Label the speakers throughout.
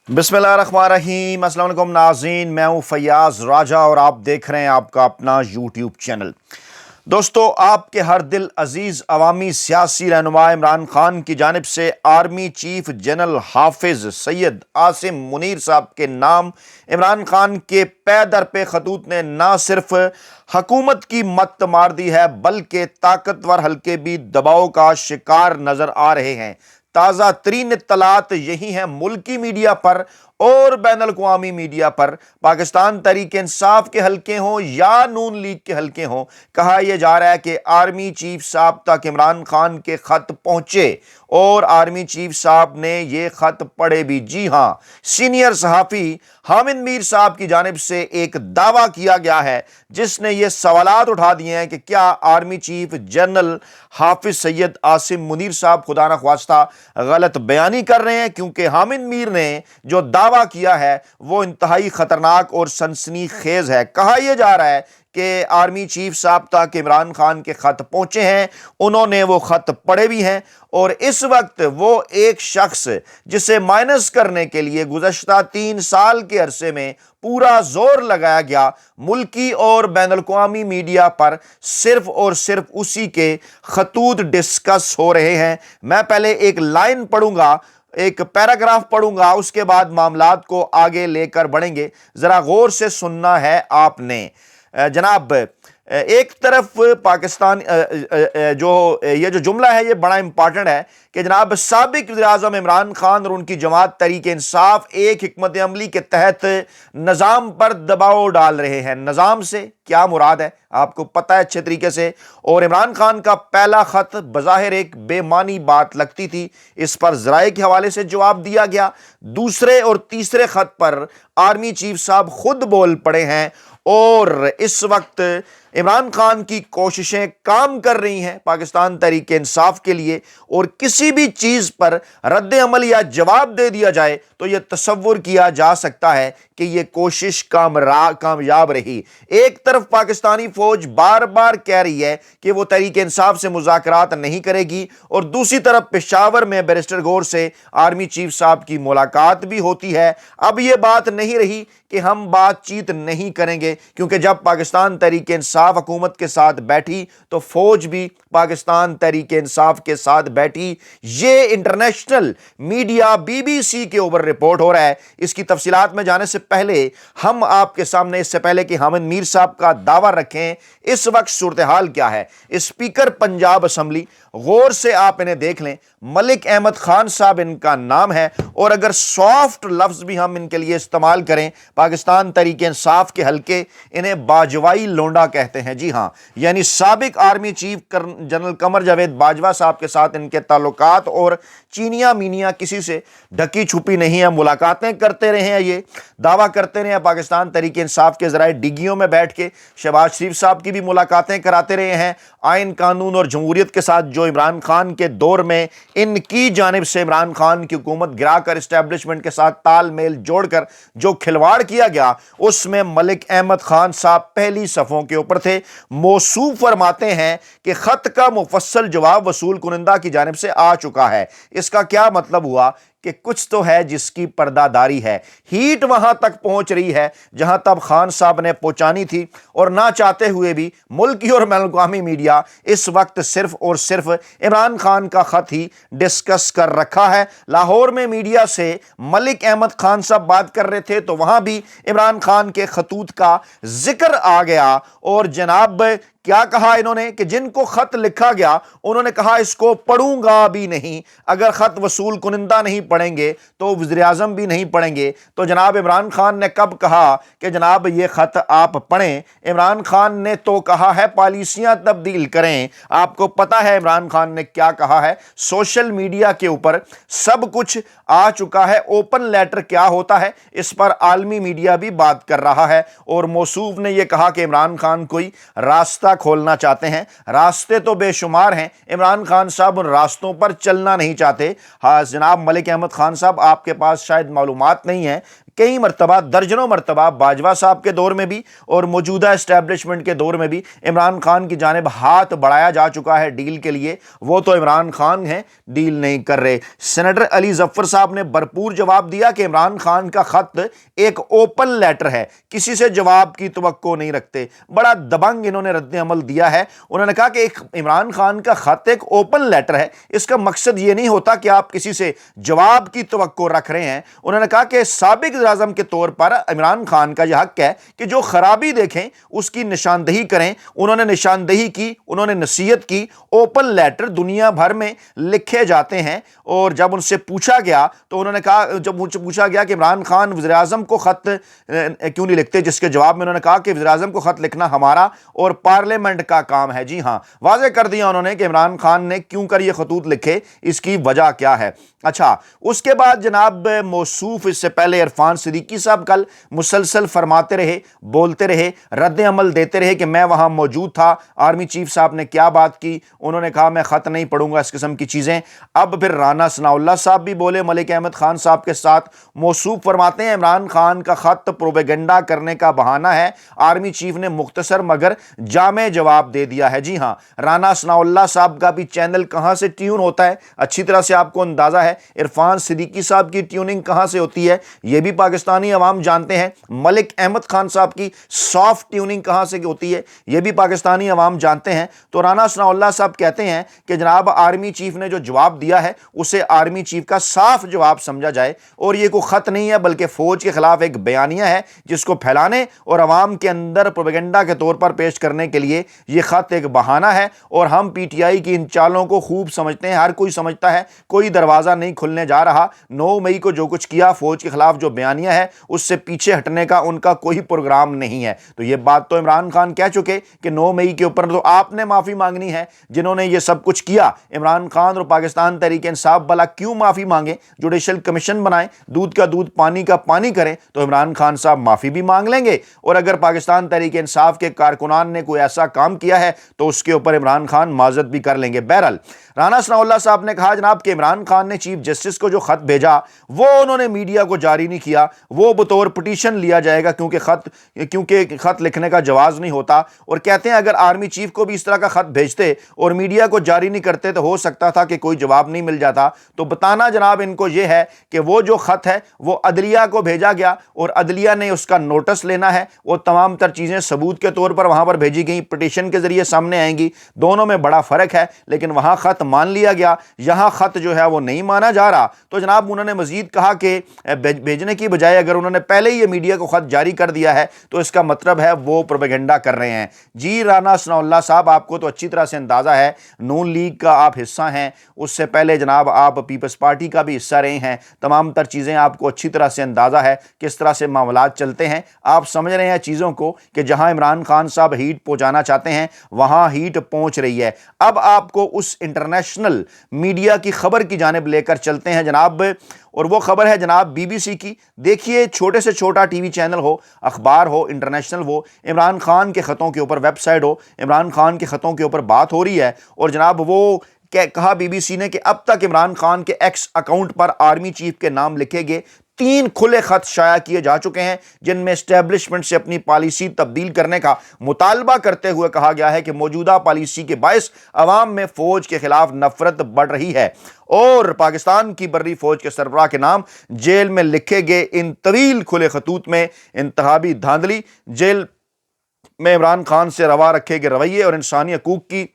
Speaker 1: बिस्मिल्लाहिर्रहमानिर्रहीम। अस्सलाम वालेकुम नाज़रीन, मैं हूँ फैयाज़ राजा और आप देख रहे हैं आपका अपना यूट्यूब चैनल। दोस्तों, आपके हर दिल अजीज़ अवामी सियासी रहनुमा इमरान खान की जानिब से आर्मी चीफ जनरल हाफिज़ सैयद आसिम मुनीर साहब के नाम इमरान खान के पे दर पे खतूत ने ना सिर्फ हकूमत की मत मार दी है बल्कि ताकतवर हल्के भी दबाव का शिकार नजर आ रहे हैं। ताज़ा तरीन इत्तलात यही हैं। मुल्की मीडिया पर और बैनुल अक़वामी मीडिया पर पाकिस्तान तहरीक इंसाफ के हल्के हों या नून लीग के हल्के हों, कहा यह जा रहा है कि आर्मी चीफ साहब तक इमरान खान के खत पहुंचे और आर्मी चीफ साहब ने ये खत पढ़े भी। जी हां, सीनियर सहाफ़ी हामिद मीर साहब की जानिब से एक दावा किया गया है जिसने ये सवालात उठा दिए हैं कि क्या आर्मी चीफ जनरल हाफिज सैयद आसिम मुनीर साहब खुदा न ख्वास्ता गलत बयानी कर रहे हैं, क्योंकि हामिद मीर ने जो दावा किया है वो इंतहाई खतरनाक और सनसनीखेज है। कहा यह जा रहा है कि आर्मी चीफ साहब तक इमरान खान के खत पहुंचे हैं, उन्होंने वो खत पढ़े भी हैं और इस वक्त वो एक शख्स जिसे माइनस करने के लिए गुज़श्ता 3 साल के अरसे में पूरा जोर लगाया गया, मुल्की और बैनुल अक़वामी मीडिया पर सिर्फ और सिर्फ उसी के खतूत डिस्कस हो रहे हैं। मैं पहले एक लाइन पढ़ूंगा, एक पैराग्राफ पढ़ूंगा, उसके बाद मामलात को आगे लेकर बढ़ेंगे। जरा गौर से सुनना है आपने। जनाब, एक तरफ पाकिस्तान ये जो जुमला है ये बड़ा इंपॉर्टेंट है कि जनाब साबिक वज़ीर-ए-आज़म इमरान खान और उनकी जमात तहरीक इंसाफ एक हिकमत अमली के तहत निज़ाम पर दबाव डाल रहे हैं। निज़ाम से क्या मुराद है आपको पता है अच्छे तरीके से। और इमरान खान का पहला खत बज़ाहिर एक बेमानी बात लगती थी, इस पर ज़राए के हवाले से जवाब दिया गया। दूसरे और तीसरे खत पर आर्मी चीफ साहब खुद बोल पड़े हैं और इस वक्त इमरान खान की कोशिशें काम कर रही हैं पाकिस्तान तहरीक इंसाफ के लिए, और किसी भी चीज़ पर रद्द अमल या जवाब दे दिया जाए तो यह तसव्वुर किया जा सकता है कि यह कोशिश कामयाब रही। एक तरफ पाकिस्तानी फौज बार बार कह रही है कि वो तहरीक इंसाफ से मुज़ाकरात नहीं करेगी और दूसरी तरफ पेशावर में बैरिस्टर गौर से आर्मी चीफ साहब की मुलाकात भी होती है। अब यह बात नहीं रही कि हम बातचीत नहीं करेंगे, क्योंकि जब पाकिस्तान तहरीक इंसाफ हुकूमत के साथ बैठी तो फौज भी पाकिस्तान तहरीक इंसाफ के साथ बैठी। ये इंटरनेशनल मीडिया BBC के ऊपर रिपोर्ट हो रहा है। इसकी तफसीलात में जाने से पहले हम आपके सामने, इससे पहले कि हामिद मीर साहब का दावा रखें, इस वक्त सूरत हाल क्या है। स्पीकर पंजाब असम्बली, गौर से आप इन्हें देख लें, मलिक अहमद खान साहब इनका नाम है, और अगर सॉफ्ट लफ्ज भी हम इनके लिए इस्तेमाल करें, पाकिस्तान तहरीक इंसाफ के हल्के इन्हें बाजवाई लोंडा कहते हैं। जी हां, यानी साबिक army chief general Qamar Javed Bajwa साहब के साथ इनके ताल्लुकात और चीनिया मीनिया किसी से ढकी छुपी नहीं है। मुलाकातें करते रहे हैं, ये दावा करते रहे हैं पाकिस्तान तहरीक इंसाफ के जराए डिग्गियों में बैठ के शहबाज शरीफ साहब की भी मुलाकातें कराते रहे हैं। आइन कानून और जमहूरियत के साथ जो इमरान खान के दौर में इनकी जानिब से इमरान खान की हुकूमत गिराकर इस्टेब्लिशमेंट के साथ तालमेल जोड़कर जो खिलवाड़ किया गया, उसमें मलिक अहमद खान साहब पहली सफ़ों के ऊपर थे। मौसूफ फरमाते हैं कि खत का मुफस्सल जवाब वसूल कुनिंदा की जानिब से आ चुका है। इसका क्या मतलब हुआ कि कुछ तो है जिसकी पर्दादारी है। हीट वहां तक पहुंच रही है जहां तब खान साहब ने पहुंचानी थी, और ना चाहते हुए भी मुल्की और बैनुल अक़वामी मीडिया इस वक्त सिर्फ और सिर्फ इमरान खान का खत ही डिस्कस कर रखा है। लाहौर में मीडिया से मलिक अहमद खान साहब बात कर रहे थे तो वहां भी इमरान खान के खतूत का जिक्र आ गया, और जनाब क्या कहा इन्होंने कि जिनको खत लिखा गया उन्होंने कहा इसको पढ़ूंगा भी नहीं। अगर खत वसूल कुनिंदा नहीं पढ़ेंगे तो वज़ीर-ए-आज़म भी नहीं पढ़ेंगे। तो जनाब इमरान खान ने कब कहा कि जनाब ये खत आप पढ़ें? इमरान खान ने तो कहा है पॉलिसियां तब्दील करें। आपको पता है इमरान खान ने क्या कहा है। सोशल मीडिया के ऊपर सब कुछ आ चुका है। ओपन लेटर क्या होता है इस पर आलमी मीडिया भी बात कर रहा है, और मौसूफ ने यह कहा कि इमरान खान कोई रास्ता खोलना चाहते हैं। रास्ते तो बेशुमार हैं, इमरान खान साहब उन रास्तों पर चलना नहीं चाहते। हाँ जनाब मलिक अहमद खान साहब, आपके पास शायद मालूमात नहीं है कई मरतबा, दर्जनों मरतबा बाजवा साहब के दौर में भी और मौजूदा एस्टैब्लिशमेंट के दौर में भी इमरान खान की जानिब हाथ बढ़ाया जा चुका है डील के लिए। वो तो इमरान खान हैं, डील नहीं कर रहे। सेनेटर अली जफर साहब ने भरपूर जवाब दिया कि इमरान खान का खत एक ओपन लेटर है, किसी से जवाब की तवक्को नहीं रखते। बड़ा दबंग इन्होंने रद्द अमल दिया है। उन्होंने कहा कि एक इमरान खान का खत एक ओपन लेटर है, इसका मकसद ये नहीं होता कि आप किसी से जवाब की तवक्को रख रहे हैं। उन्होंने कहा कि साबिक वज़ीर-ए-आज़म के तौर पर इमरान खान का यह हक है कि जो खराबी देखें उसकी निशानदही करें। उन्होंने निशानदही की, उन्होंने नसीहत की। ओपन लेटर दुनिया भर में लिखे जाते हैं। और जब उनसे पूछा गया तो उन्होंने कहा, जब मुझसे पूछा गया कि इमरान खान वज़ीर-ए-आज़म को खत क्यों नहीं लिखते, जिसके जवाब में उन्होंने कहा कि वज़ीर-ए-आज़म को खत लिखना हमारा और पार्लियामेंट का काम है। जी हां, वाज़ेह कर दिया उन्होंने कि इमरान खान ने क्यों कर ये खतूत लिखे, इसकी वजह क्या है। अच्छा, उसके बाद जनाब मौसूफ, इससे पहले इरफान सिद्दीकी साहब कल मुसलसल फरमाते रहे, बोलते रहे, रद्द अमल देते रहे कि मैं वहां मौजूद था। आर्मी चीफ साहब ने क्या बात की, उन्होंने कहा मैं खत नहीं पढ़ूंगा, इस किस्म की चीजें। अब फिर राना सनाउल्लाह साहब भी बोले मलिक अहमद खान साहब के साथ। मौसूफ फरमाते हैं इमरान खान का खत प्रोपेगेंडा करने का बहाना है। आर्मी चीफ ने मुख्तसर मगर जामे जवाब दे दिया है। जी हां, राना सनाउल्लाह साहब का भी चैनल कहां से ट्यून होता है अच्छी तरह से आपको अंदाजा है। इरफान सिद्दीकी साहब की ट्यूनिंग कहां से होती है यह भी पाकिस्तानी अवाम जानते हैं। मलिक अहमद खान साहब की सॉफ्ट ट्यूनिंग कहां से होती है यह भी पाकिस्तानी अवाम जानते हैं। तो राना सनाउल्लाह साहब कहते हैं कि जनाब आर्मी चीफ ने जो जवाब दिया है उसे आर्मी चीफ का साफ जवाब समझा जाए और यह कोई खत नहीं है बल्कि फौज के खिलाफ एक बयानिया है जिसको फैलाने और अवाम के अंदर प्रोपेगेंडा के तौर पर पेश करने के लिए यह खत एक बहाना है। और हम पीटीआई की इन चालों को खूब समझते हैं, हर कोई समझता है, कोई दरवाजा नहीं खुलने जा रहा। 9 मई को जो कुछ किया, फौज के खिलाफ जो बयानिया है उससे पीछे हटने का उनका कोई प्रोग्राम नहीं है। तो यह बात तो इमरान खान कह चुके कि 9 मई के ऊपर तो आपने माफी मांगनी है जिन्होंने ये सब कुछ किया। इमरान खान और पाकिस्तान तहरीक इंसाफ भला क्यों माफी मांगे, जुडिशल कमीशन बनाएं, दूध का दूध पानी का पानी करें तो इमरान खान साहब माफी भी मांग लेंगे। और अगर पाकिस्तान तहरीक इंसाफ के कारकुनान ने कोई ऐसा काम किया है तो उसके ऊपर इमरान खान माजरत भी कर लेंगे। बहरहाल राना सनाउल्लाह साहब ने कहा जनाब कि इमरान खान ने चीफ जस्टिस को जो खत भेजा वो उन्होंने मीडिया को जारी नहीं किया, वो बतौर पिटीशन लिया जाएगा क्योंकि खत लिखने का जवाज नहीं होता। और कहते हैं अगर आर्मी चीफ को भी इस तरह का खत भेजते और मीडिया को जारी नहीं करते तो हो सकता था कि कोई जवाब नहीं मिल जाता। तो बताना जनाब इनको यह है कि वो जो खत है वो अदलिया को भेजा गया और अदलिया ने उसका नोटिस लेना है। वो तमाम तर चीजें सबूत के तौर पर वहां पर भेजी गई, पिटीशन के जरिए सामने आएंगी। दोनों में बड़ा फर्क है, लेकिन वहां खत मान लिया गया, यहां खत जो है वो नहीं माना जा रहा। तो जनाब उन्होंने मजीद कहा कि भेजने की बजाय अगर उन्होंने पहले ही ये मीडिया को खत जारी कर दिया है तो इसका मतलब है वो प्रोपेगेंडा कर रहे हैं। जी राना सनाउल्लाह साहब, आपको तो अच्छी तरह से अंदाजा है, नून लीग का आप हिस्सा हैं, उससे पहले जनाब आप पीपल्स पार्टी का भी हिस्सा रहे हैं। तमाम तर चीजें आपको अच्छी तरह से अंदाजा है किस तरह से मामलात चलते हैं। आप समझ रहे हैं चीजों को कि जहां इमरान खान साहब हीट पहुंचाना चाहते हैं वहां हीट पहुंच रही है। अब आपको उस इंटरनेशनल मीडिया की खबर की जानिब लेकर चलते हैं जनाब, और वो खबर है जनाब बीबीसी की। देखिए, छोटे से छोटा टीवी चैनल हो, अखबार हो, इंटरनेशनल हो, इमरान खान के खतों के ऊपर वेबसाइट हो, इमरान खान के खतों के ऊपर बात हो रही है। और जनाब वो कहा बीबीसी ने कि अब तक इमरान खान के एक्स अकाउंट पर आर्मी चीफ के नाम लिखे गए 3 खुले खत शाया किए जा चुके हैं जिनमें एस्टैब्लिशमेंट से अपनी पॉलिसी तब्दील करने का मुतालबा करते हुए कहा गया है कि मौजूदा पॉलिसी के बायस अवाम में फौज के खिलाफ नफरत बढ़ रही है। और पाकिस्तान की बर्री फौज के सरबराह के नाम जेल में लिखे गए इन तवील खुले खतूत में इंतहाबी धांधली, जेल में इमरान खान से रवा रखे गए रवैये और इंसानी हकूक की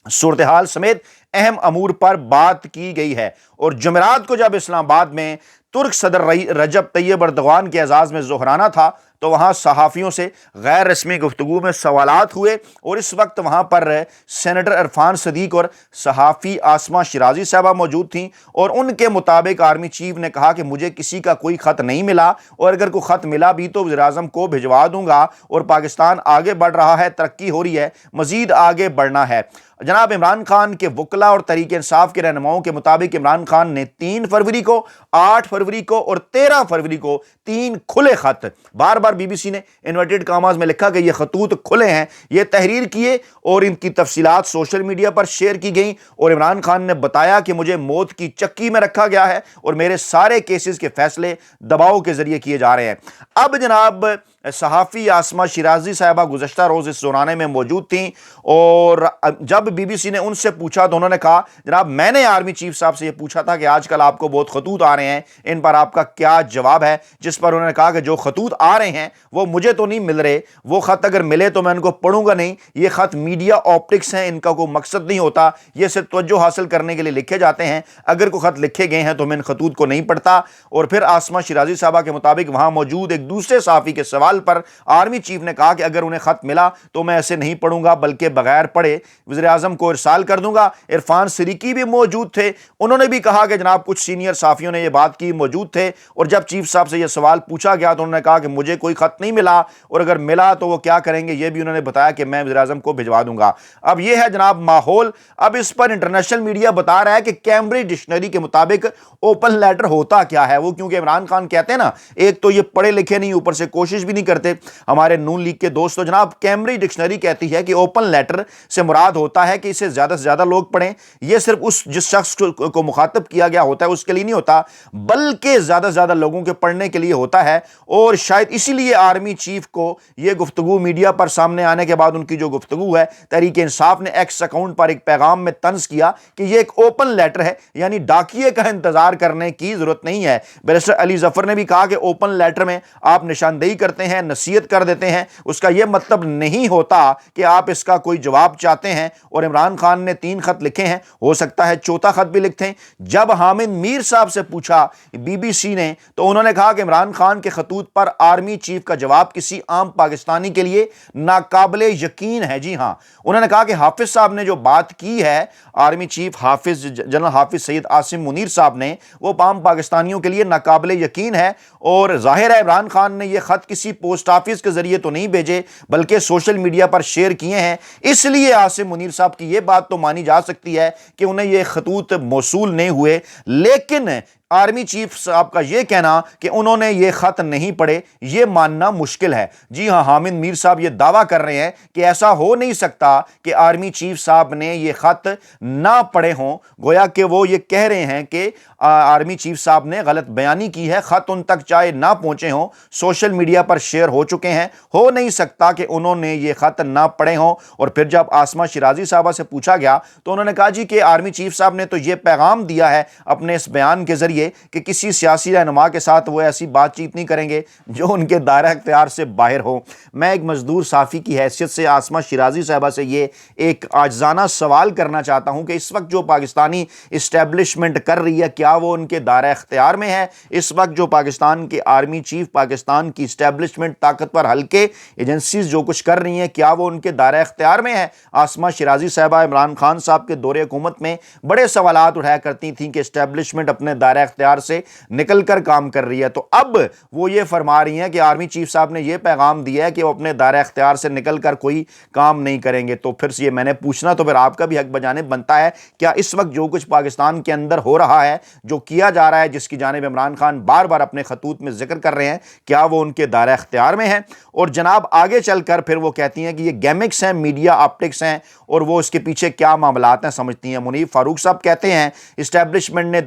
Speaker 1: सूरत हाल समेत अहम अमूर पर बात की गई है। और जुमेरात को जब इस्लामाबाद में तुर्क सदर रजब तैयब एर्दोगान के एजाज में ज़ोहराना था तो वहाँ सहाफ़ियों से गैर रस्मी गुफ्तगू में सवालात हुए और इस वक्त वहाँ पर सेनेटर इरफान सदीक और सहाफ़ी आसमा शिराजी साहबा मौजूद थीं। और उनके मुताबिक आर्मी चीफ ने कहा कि मुझे किसी का कोई ख़त नहीं मिला और अगर कोई ख़त मिला भी तो वज़ीर-ए-आज़म को भिजवा दूंगा। और पाकिस्तान आगे बढ़ रहा है, तरक्की हो रही है, मज़ीद आगे बढ़ना है। जनाब इमरान खान के वकला और तहरीक इंसाफ के रहनुमाओं के मुताबिक इमरान खान ने 3 फरवरी को, 8 फरवरी फरवरी को और 13 फरवरी को 3 खुले खत, बार बार बीबीसी ने इन्वर्टेड कामाज में लिखा कि ये खतूत खुले हैं, ये तहरीर किए और इनकी तफसीलात सोशल मीडिया पर शेयर की गई और इमरान खान ने बताया कि मुझे मौत की चक्की में रखा गया है और मेरे सारे केसेस के फैसले दबाव के जरिए किए जा रहे हैं। अब जनाब सहाफ़ी आसमा शिराजी साहिबा गुज़श्ता रोज़ इस ज़ोराने में मौजूद थीं और जब बीबीसी ने उनसे पूछा तो उन्होंने कहा, जनाब मैंने आर्मी चीफ साहब से ये पूछा था कि आजकल आपको बहुत खतूत आ रहे हैं, इन पर आपका क्या जवाब है? जिस पर उन्होंने कहा कि जो खतूत आ रहे हैं वो मुझे तो नहीं मिल रहे, वो ख़त अगर मिले तो मैं उनको पढ़ूंगा नहीं, ये ख़त मीडिया ऑप्टिक्स हैं, इनका कोई मकसद नहीं होता, ये सिर्फ तवज्जो हासिल करने के लिए लिखे जाते हैं, अगर कोई ख़त लिखे गए हैं तो मैं इन खतूत को नहीं पढ़ता। और फिर आसमा शिराजी साहबा के मुताबिक वहाँ मौजूद एक दूसरे सहाफ़ी के सवाल पर आर्मी चीफ ने कहा कि अगर उन्हें खत मिला तो मैं ऐसे नहीं पढ़ूंगा बल्कि बगैर पढ़े वज़ीर आज़म को इरसाल कर दूंगा। इरफान सिद्दीकी भी मौजूद थे, उन्होंने भी कहा कि जनाब कुछ सीनियर साफियों ने यह बात की, मौजूद थे, और जब चीफ साहब से यह सवाल पूछा गया तो उन्होंने कहा कि मुझे कोई खत नहीं मिला और अगर मिला तो वो क्या करेंगे, यह भी उन्होंने बताया कि मैं वज़ीर आज़म को भिजवा दूंगा। अब यह है जनाब माहौल। अब इस पर इंटरनेशनल मीडिया बता रहा है कि कैम्ब्रिज डिक्शनरी के मुताबिक ओपन लेटर होता क्या है वो, क्योंकि इमरान खान कहते हैं ना, एक तो ये पढ़े लिखे नहीं, ऊपर से कोशिश भी नहीं करते हमारे नून लीग के दोस्त। तो जनाब कैम्ब्रिज डिक्शनरी कहती है कि ओपन लेटर से मुराद होता है कि इसे ज्यादा से ज्यादा लोग पढ़ें, यह सिर्फ उस जिस शख्स को मुखातब किया गया होता है उसके लिए नहीं होता, बल्कि ज्यादा से ज्यादा लोगों के पढ़ने के लिए होता है। और शायद इसीलिए आर्मी चीफ को यह गुफ्तगू मीडिया पर सामने आने के बाद उनकी जो गुफ्तगू है, तहरीक इंसाफ ने एक्स अकाउंट पर एक पैगाम में तंज किया कि यह एक ओपन लेटर है, यानी डाकिए का इंतजार करने की जरूरत नहीं है। बैरिस्टर अली जफर ने भी कहा कि ओपन लेटर में आप निशानदेही करते हैं, नसीहत कर देते हैं, उसका यह मतलब नहीं होता कि आप इसका कोई जवाब चाहते हैं। और इमरान खान ने 3 खत लिखे हैं, हो सकता है चौथा खत भी लिखते हैं। जब हामिद मीर साहब से पूछा बीबीसी ने तो उन्होंने कहा कि इमरान खान के खतूत पर आर्मी चीफ का जवाब किसी आम पाकिस्तानी के लिए नाकाबिले यकीन है। जी हां, उन्होंने कहा कि हाफिज साहब ने जो बात की है, आर्मी चीफ हाफिज जनरल हाफिज सैयद आसिम मुनीर साहब ने, वो आम पाकिस्तानियों के लिए नाकाबिले यकीन है। और जाहिर है इमरान खान ने यह खत किसी पोस्ट ऑफिस के जरिए तो नहीं भेजे बल्कि सोशल मीडिया पर शेयर किए हैं, इसलिए आसिम मुनीर साहब की यह बात तो मानी जा सकती है कि उन्हें यह खतूत मौसूल नहीं हुए। लेकिन आर्मी चीफ साहब का यह कहना कि उन्होंने ये खत नहीं पढ़े, यह मानना मुश्किल है। जी हां, हामिद मीर साहब यह दावा कर रहे हैं कि ऐसा हो नहीं सकता कि आर्मी चीफ साहब ने यह खत ना पढ़े हों, गोया कि वो ये कह रहे हैं कि आर्मी चीफ साहब ने गलत बयानी की है, खत उन तक चाहे ना पहुंचे हों, सोशल मीडिया पर शेयर हो चुके हैं, हो नहीं सकता कि उन्होंने ये खत ना पढ़े हों। और फिर जब आसमा शिराजी साहबा से पूछा गया तो उन्होंने कहा जी कि आर्मी चीफ साहब ने तो ये पैगाम दिया है अपने इस बयान के जरिए कि किसी सियासी रहनुमा के साथ वो ऐसी बातचीत नहीं करेंगे जो उनके दायरा इख्तियार से बाहर हो। मैं एक मजदूर साफ़ी की हैसियत से आसमा शिराजी साहबा से ये एक आजाना सवाल करना चाहता हूं कि इस वक्त जो पाकिस्तानी इस्टेब्लिशमेंट कर रही है, क्या वो उनके दायरा इख्तियार में है? इस वक्त जो पाकिस्तान के आर्मी चीफ, पाकिस्तान की इस्टेब्लिशमेंट, ताकतवर हल्के एजेंसीज जो कुछ कर रही हैं, क्या वो उनके दायरा इख्तियार में है? आसमा शिराजी साहबा इमरान खान साहब के दौरे हुकूमत में बड़े सवालात उठाया करती थी कि इस्टेब्लिशमेंट अपने दायरा इख्तियार से निकल कर काम कर रही है। तो अब वो ये फरमा रही हैं कि आर्मी चीफ साहब ने ये पैगाम दिया है कि वो अपने दायरा इख्तियार से निकल कर कोई काम नहीं करेंगे। तो फिर से ये मैंने पूछना तो फिर आपका भी हक बजाने बनता है, क्या इस वक्त जो कुछ पाकिस्तान के अंदर हो रहा है, जो किया जा रहा है, जिसकी जानिब इमरान खान बार बार अपने खतूत में जिक्र कर रहे हैं, क्या वो उनके दायरा इख्तियार में है? और जनाब आगे चलकर फिर वो कहती हैं कि ये गैमिक्स हैं, मीडिया ऑप्टिक्स हैं, और वो इसके पीछे क्या मामलात हैं समझती हैं। मुनीफ फारूक साहब कहते हैं इस्टेब्लिशमेंट ने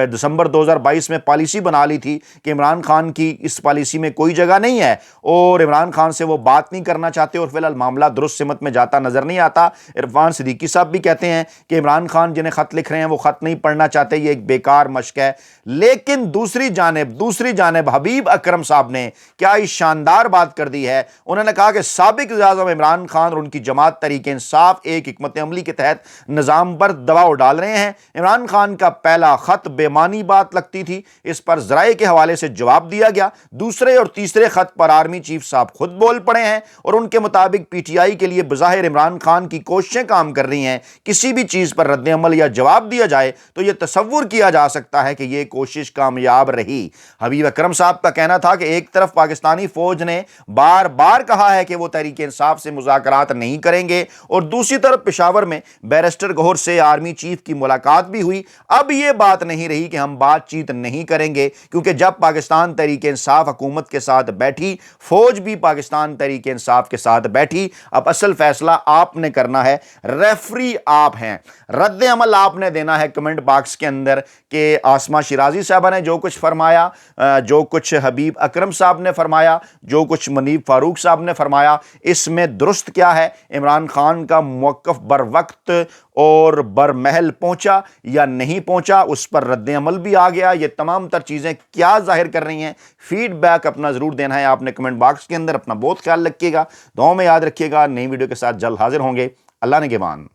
Speaker 1: दिसंबर 2022 में पॉलिसी बना ली थी कि इमरान खान की इस पॉलिसी में कोई जगह नहीं है और इमरान खान से वो बात नहीं करना चाहते और फिलहाल मामला दुरुस्त सिमत में जाता नजर नहीं आता। इरफान सिद्दीकी साहब भी कहते हैं कि इमरान खान जिन्हें खत लिख रहे हैं वो खत नहीं पढ़ना चाहते, ये एक बेकार मशक है। लेकिन दूसरी जानिब हबीब अकरम साहब ने क्या इस शानदार बात कर दी है। उन्होंने कहा कि साबिक वज़ीर-ए-आज़म इमरान खान और उनकी जमात तहरीक इंसाफ एक हिकमत अमली के तहत निज़ाम पर दबाव डाल रहे हैं। इमरान खान का पहला खत बेमानी बात लगती थी, इस पर ज़राए के हवाले से जवाब दिया गया। दूसरे और तीसरे खत पर आर्मी चीफ साहब खुद बोल पड़े हैं और उनके मुताबिक पीटीआई के लिए बज़ाहिर इमरान खान की कोशिशें काम कर रही हैं। किसी भी चीज़ पर रद्द अमल या जवाब दिया जाए तो यह तसव्वुर किया जा सकता है कि यह कोशिश कामयाब रही। हबीब अकरम साहब का कहना था कि एक तरफ पाकिस्तानी फौज ने बार बार कहा है कि वो तहरीक इंसाफ से मुज़ाकरात नहीं करेंगे और दूसरी तरफ पेशावर में बैरिस्टर गौहर से आर्मी चीफ की मुलाकात भी हुई। अब यह बात नहीं रही कि हम بات چیت نہیں کریں گے، کیونکہ جب پاکستان تحریک انصاف حکومت کے ساتھ بیٹھی، فوج بھی پاکستان تحریک انصاف کے ساتھ بیٹھی، اب اصل فیصلہ آپ نے کرنا ہے، ریفری آپ ہیں، رد عمل آپ نے دینا ہے کمنٹ باکس کے اندر کہ عاصمہ شیرازی صاحبہ نے جو کچھ فرمایا، جو کچھ حبیب اکرم صاحب نے فرمایا، جو کچھ منیب فاروق صاحب نے فرمایا، اس میں درست کیا ہے؟ عمران خان کا موقف بر وقت اور برمحل پہنچا یا نہیں پہنچا؟ اس پر رد عمل بھی آ گیا۔ یہ تمام تر چیزیں کیا ظاہر کر رہی ہیں؟ فیڈ بیک اپنا ضرور دینا ہے آپ نے کمنٹ باکس کے اندر۔ اپنا بہت خیال رکھیے گا، دعاؤں میں یاد رکھیے گا۔ نئی ویڈیو کے ساتھ جلد حاضر ہوں گے۔ اللہ نگہبان۔